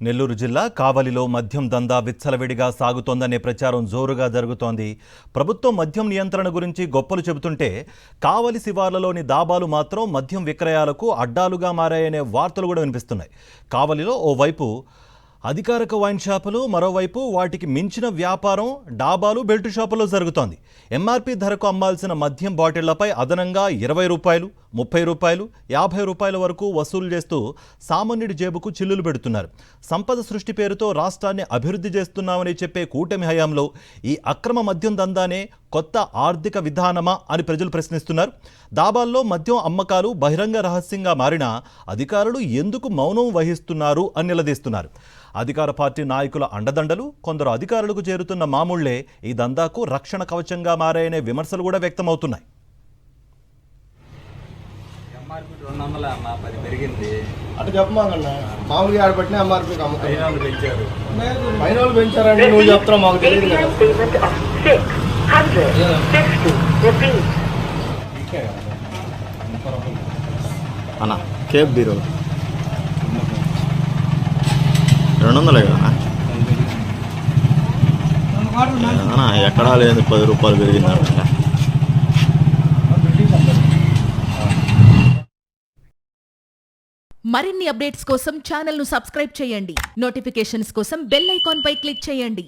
నెల్లూరు జిల్లా కావలిలో మద్యం దందా విచ్చలవిడిగా సాగుతోందనే ప్రచారం జోరుగా జరుగుతోంది. ప్రభుత్వం మద్యం నియంత్రణ గురించి గొప్పలు చెబుతుంటే కావలి శివార్లలోని దాబాలు మాత్రం మద్యం విక్రయాలకు అడ్డాలుగా మారాయనే వార్తలు కూడా వినిపిస్తున్నాయి. కావలిలో ఓవైపు అధికారిక వైన్ షాపులు, మరోవైపు వాటికి మించిన వ్యాపారం డాబాలు, బెల్ట్ షాపుల్లో జరుగుతోంది. ఎంఆర్పీ ధరకు అమ్మాల్సిన మద్యం బాటిళ్లపై అదనంగా 20 రూపాయలు, 30 రూపాయలు, 50 రూపాయల వరకు వసూలు చేస్తూ సామాన్యుడి జేబుకు చిల్లులు పెడుతున్నారు. సంపద సృష్టి పేరుతో రాష్ట్రాన్ని అభివృద్ధి చేస్తున్నామని చెప్పే కూటమి హయాంలో ఈ అక్రమ మద్యం దందానే కొత్త ఆర్థిక విధానమా అని ప్రజలు ప్రశ్నిస్తున్నారు. దాబాల్లో మద్యం అమ్మకాలు బహిరంగ రహస్యంగా మారినా అధికారులు ఎందుకు మౌనం వహిస్తున్నారు అని నిలదీస్తున్నారు. అధికార పార్టీ నాయకుల అండదండలు, కొందరు అధికారులకు చేరుతున్న మామూళ్లే ఈ దందాకు రక్షణ కవచంగా మారాయనే విమర్శలు కూడా వ్యక్తమవుతున్నాయి. అటు చెప్పమాకన్నా మామూలుగా ఆడబట్టిన ఎంఆర్పీకి అమ్ముతారు, పైన వాళ్ళు పెంచారంటే నువ్వు చెప్తావు మాకు తెలియదు కదా. అన్న కేప్ బీరో 200 కదా అన్న, ఎక్కడా లేదు 10 రూపాయలు పెరిగిందంట. మరిన్ని అప్డేట్స్ కోసం ఛానల్ను సబ్స్క్రైబ్ చేయండి. నోటిఫికేషన్స్ కోసం బెల్ ఐకాన్ పై క్లిక్ చేయండి.